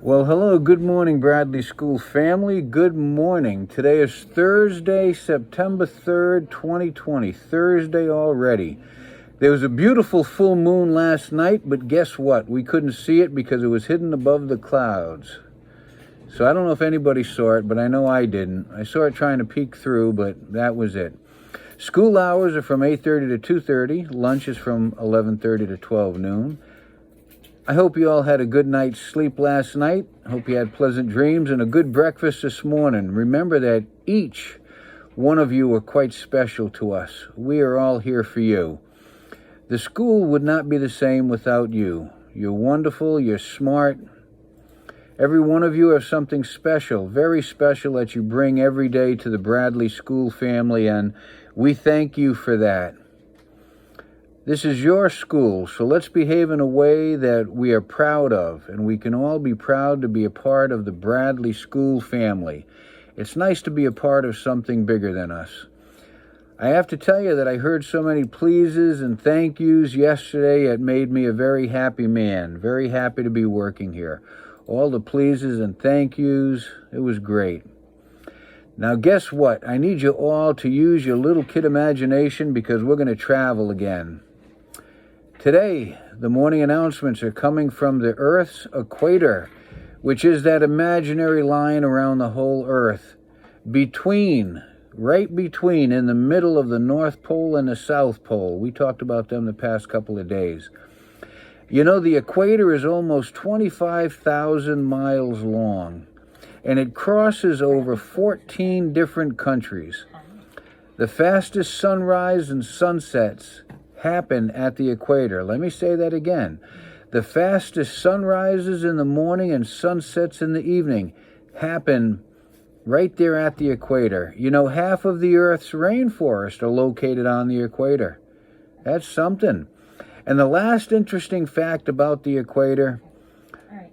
Well, hello, good morning, Bradley School family. Good morning. Today is Thursday, September 3rd, 2020. Thursday already. There was a beautiful full moon last night, but guess what? We couldn't see it because it was hidden above the clouds. So I don't know if anybody saw it, but I know I didn't. I saw it trying to peek through, but that was it. School hours are from 8:30 to 2:30. Lunch is from 11:30 to 12 noon. I hope you all had a good night's sleep last night. I hope you had pleasant dreams and a good breakfast this morning. Remember that each one of you are quite special to us. We are all here for you. The school would not be the same without you. You're wonderful, you're smart. Every one of you has something special, very special, that you bring every day to the Bradley School family, and we thank you for that. This is your school, so let's behave in a way that we are proud of, and we can all be proud to be a part of the Bradley School family. It's nice to be a part of something bigger than us. I have to tell you that I heard so many pleases and thank yous yesterday. It made me a very happy man, very happy to be working here. All the pleases and thank yous, it was great. Now guess what? I need you all to use your little kid imagination because we're going to travel again. Today, the morning announcements are coming from the Earth's equator, which is that imaginary line around the whole Earth. Right between, in the middle of the North Pole and the South Pole. We talked about them the past couple of days. You know, the equator is almost 25,000 miles long, and it crosses over 14 different countries. The fastest sunrise and sunsets happen at the equator. Let me say that again. The fastest sunrises in the morning and sunsets in the evening happen right there at the equator. You know, half of the Earth's rainforests are located on the equator. That's something. And the last interesting fact about the equator,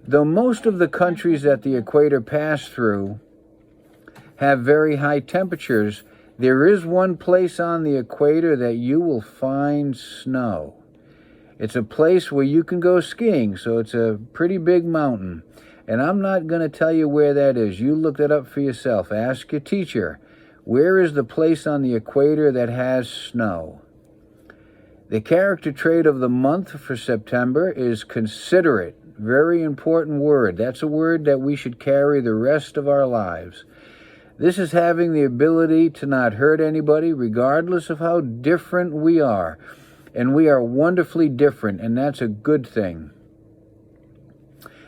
though most of the countries that the equator pass through have very high temperatures, there is one place on the equator that you will find snow. It's a place where you can go skiing, so it's a pretty big mountain. And I'm not going to tell you where that is. You look that up for yourself. Ask your teacher, where is the place on the equator that has snow? The character trait of the month for September is considerate. Very important word. That's a word that we should carry the rest of our lives. This is having the ability to not hurt anybody, regardless of how different we are. And we are wonderfully different, and that's a good thing.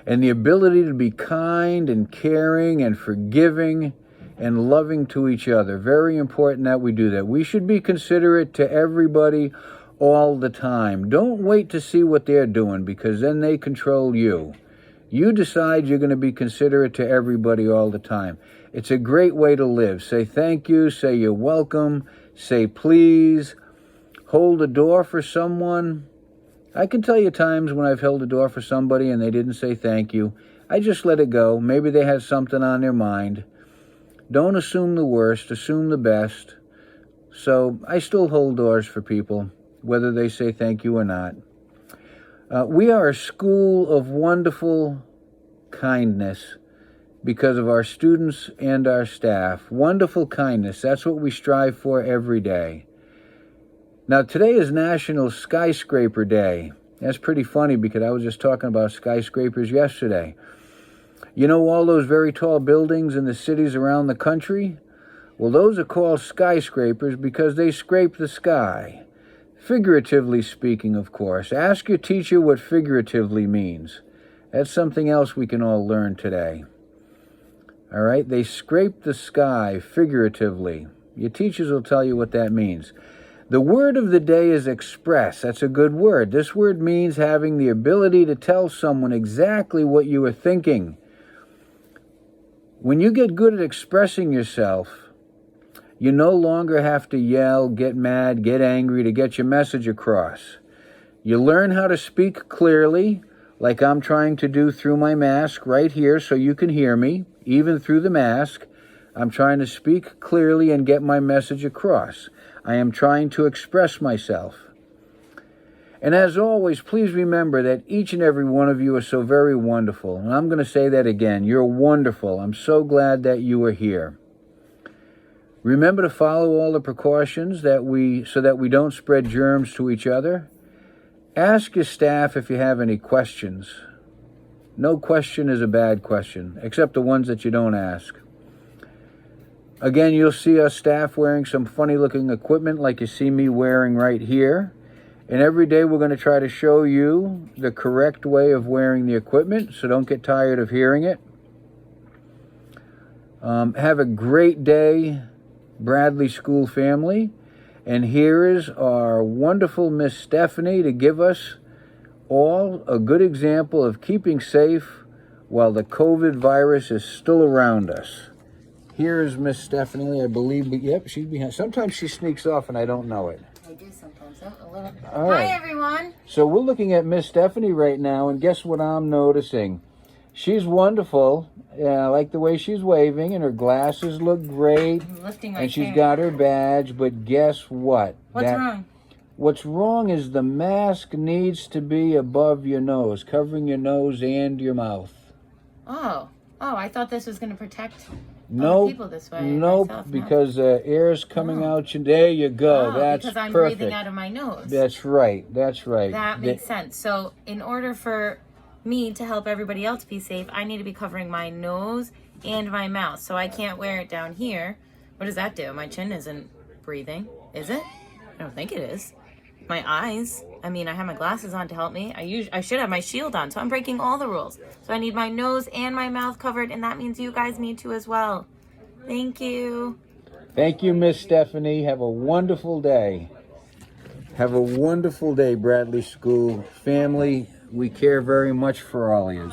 And the ability to be kind and caring and forgiving and loving to each other. Very important that we do that. We should be considerate to everybody all the time. Don't wait to see what they're doing, because then they control you. You decide you're going to be considerate to everybody all the time. It's a great way to live. Say thank you, say you're welcome, say please, hold a door for someone. I can tell you times when I've held a door for somebody and they didn't say thank you. I just let it go. Maybe they had something on their mind. Don't assume the worst, assume the best. So I still hold doors for people, whether they say thank you or not. We are a school of wonderful kindness because of our students and our staff. Wonderful kindness, that's what we strive for every day. Now, today is National Skyscraper Day. That's pretty funny because I was just talking about skyscrapers yesterday. You know all those very tall buildings in the cities around the country? Well, those are called skyscrapers because they scrape the sky. Figuratively speaking, of course. Ask your teacher what figuratively means. That's something else we can all learn today. All right? They scrape the sky figuratively. Your teachers will tell you what that means. The word of the day is express. That's a good word. This word means having the ability to tell someone exactly what you are thinking. When you get good at expressing yourself, you no longer have to yell, get mad, get angry to get your message across. You learn how to speak clearly, like I'm trying to do through my mask right here so you can hear me, even through the mask. I'm trying to speak clearly and get my message across. I am trying to express myself. And as always, please remember that each and every one of you are so very wonderful. And I'm going to say that again. You're wonderful. I'm so glad that you are here. Remember to follow all the precautions so that we don't spread germs to each other. Ask your staff if you have any questions. No question is a bad question, except the ones that you don't ask. Again, you'll see our staff wearing some funny-looking equipment like you see me wearing right here. And every day we're going to try to show you the correct way of wearing the equipment, so don't get tired of hearing it. Have a great day, Bradley School family. And here is our wonderful Miss Stephanie to give us all a good example of keeping safe while the COVID virus is still around us. Here is Miss Stephanie, I believe. Yep, she's behind. Sometimes she sneaks off and I don't know it. I do sometimes. A little. All right. Hi, everyone. So we're looking at Miss Stephanie right now, and guess what I'm noticing? She's wonderful. I like the way she's waving, and her glasses look great. I'm lifting my And she's chair. got her badge, but guess what? What's wrong? What's wrong is the mask needs to be above your nose, covering your nose and your mouth. Oh, I thought this was going to protect Nope, people this way. nope, myself, no. because air's coming out. There you go. That's because I'm perfect. breathing out of my nose. That's right. That's right. That makes sense. So in order for me to help everybody else be safe, I need to be covering my nose and my mouth. So I can't wear it down here. What does that do? My chin isn't breathing, is it? I don't think it is. My eyes. I mean, I have my glasses on to help me. I should have my shield on, so I'm breaking all the rules. So I need my nose and my mouth covered, and that means you guys need to as well. Thank you. Thank you, Miss Stephanie. Have a wonderful day. Have a wonderful day, Bradley School family. We care very much for all of you.